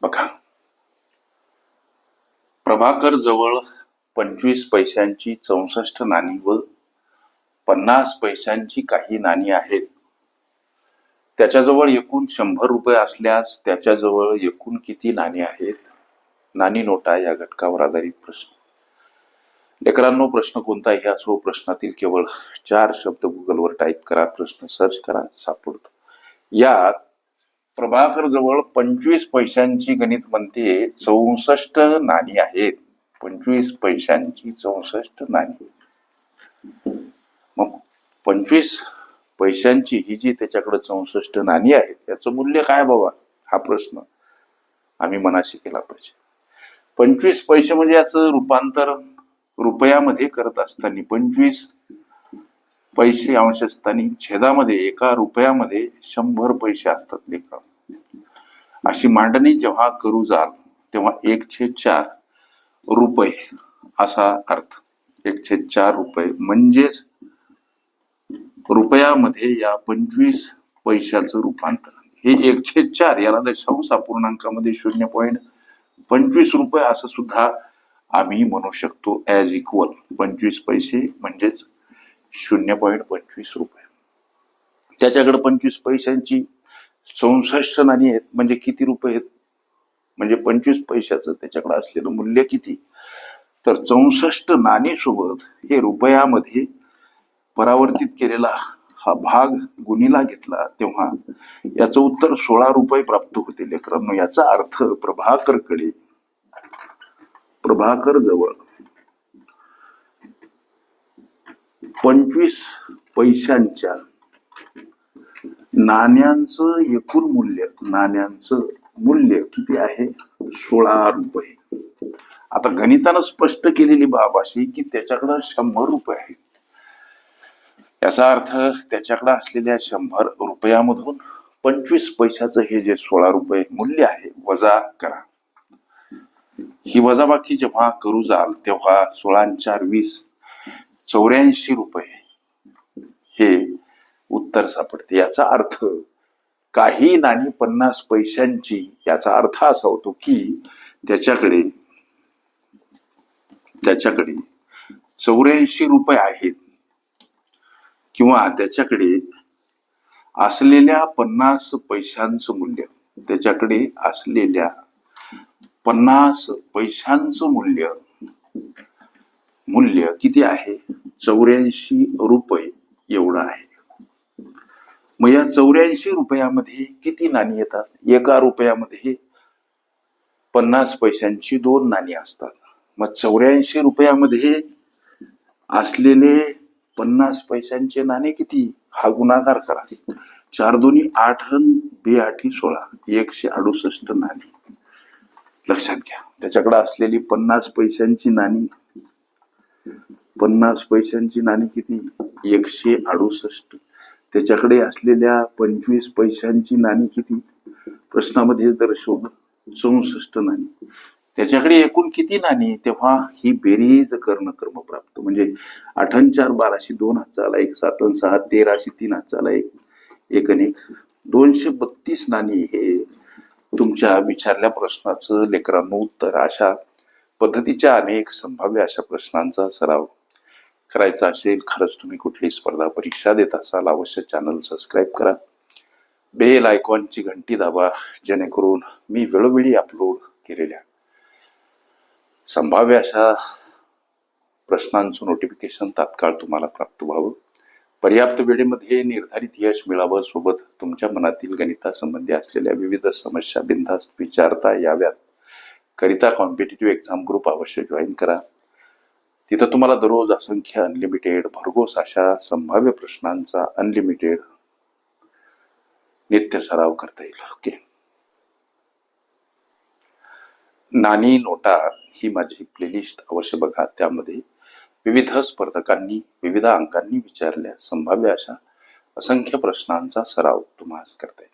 बघा, प्रभाकर जवळ 25 पैशांची 64 नाणी व 50 पैशांची काही नाणी आहेत. त्याच्याजवळ एकूण 100 रुपये असल्यास त्याच्याजवळ एकूण किती नाणी आहेत? नाणी नोटा या घटकावर आधारित प्रश्न. लेकरांनो, प्रश्न कोणताही असो, प्रश्नातील केवळ 4 शब्द गुगलवर टाईप करा, प्रश्न सर्च करा, सापडतो. यात प्रभाकर जवळ 25 पैशांची गणित म्हणते 64 नाणी आहेत. 25 पैशांची 64 नाणी. मग 25 पैशांची ही जी त्याच्याकडे 64 नाणी आहेत, याचं मूल्य काय बाबा, हा प्रश्न आम्ही मनाशी केला पाहिजे. 25 पैसे म्हणजे याचं रूपांतर रुपयामध्ये करत असताना 25 पैसे अंश असताना छेदामध्ये एका रुपयामध्ये 100 पैसे असतात. लेखा अशी मांडणी जेव्हा करू जाल तेव्हा 1/4 रुपये असा अर्थ. 1/4 रुपये म्हणजेच रुपयामध्ये या 25 पैशाचं रूपांतर. हे 1/4 याला दशांश अपूर्णांकामध्ये 0.25 रुपये असं सुद्धा आम्ही म्हणू शकतो. ऍज इक्वल 25 पैसे म्हणजेच 0.25 रुपये. त्याच्याकडे 25 पैशांची 64 नाणी आहेत म्हणजे किती रुपये आहेत, म्हणजे 25 पैशाचं त्याच्याकडे असलेलं मूल्य किती, तर 64 नाणी सोबत हे रुपयामध्ये परावर्तित केलेला हा भाग गुणीला घेतला तेव्हा याचं उत्तर 16 रुपये प्राप्त होते. लेकरांनो, याचा अर्थ प्रभाकर जवळ 25 पैशांच्या नाण्यांचं एकूण मूल्य किती आहे, 16 रुपये. आता गणितानं स्पष्ट केलेली बाब अशी की त्याच्याकडे 100 रुपये आहेत. याचा अर्थ त्याच्याकडे असलेल्या 100 रुपयामधून 25 पैशाचं हे जे 16 रुपये मूल्य आहे वजा करा. ही वजाबाकी जेव्हा करू जाल तेव्हा 16 × 20 84 रुपये हे उत्तर सापडते. याचा अर्थ काही नाणी 50 पैशांची, याचा अर्थ असा होतो की त्याच्याकडे 84 रुपये आहेत किंवा त्याच्याकडे असलेल्या 50 पैशांचं मूल्य किती आहे, 84 रुपये एवढं आहे. मग या 84 रुपयामध्ये किती नाणी येतात? एका रुपयामध्ये 50 पैशांची 2 नाणी असतात. मग 84 रुपयामध्ये असलेले 50 पैशांचे नाणे किती, हा गुणाकार करा. 4 2 8 2 8 16 168 नाणी. लक्षात घ्या, त्याच्याकडे असलेली 50 पैशांची नाणी किती, 168. त्याच्याकडे असलेल्या 25 पैशांची नाणी किती, प्रश्नामध्ये दर्शवलं 64 नाणी. त्याच्याकडे एकूण किती नाणी, तेव्हा ही बेरीज करणं क्रमप्राप्त. म्हणजे 8 × 4 12 2 हाताला 1 7 × 6 13 3 हाताला 1 1 आणि 232 नाणी हे तुमच्या विचारल्या प्रश्नाचं लेकरांनो उत्तर. अशा पद्धतीच्या अनेक संभाव्य अशा प्रश्नांचा सराव करायचा असेल, खरंच तुम्ही कुठली स्पर्धा परीक्षा देत असाल, अवश्य चॅनल सबस्क्राईब करा, बेल आयकॉनची घंटी दाबा, जेणेकरून मी वेळोवेळी अपलोड केलेल्या संभाव्य अशा प्रश्नांचं नोटिफिकेशन तात्काळ तुम्हाला प्राप्त व्हावं. पर्याप्त वेळेमध्ये निर्धारित यश मिळावं. सोबत तुमच्या मनातील गणितासंबंधी असलेल्या विविध समस्या बिनधास्त विचारता याव्यात करिता कॉम्पिटिटिव्ह एक्झाम ग्रुप अवश्य जॉईन करा. तिथं तुम्हाला दररोज असंख्य अनलिमिटेड भरघोस अशा संभाव्य प्रश्नांचा अनलिमिटेड नित्य सराव करता येईल. ओके, नाणी नोटा ही माझी प्लेलिस्ट अवश्य बघा. त्यामध्ये विविध स्पर्धकांनी विविध अंकांनी विचारल्या संभाव्य अशा असंख्य प्रश्नांचा सराव तुम्हाला करता येईल.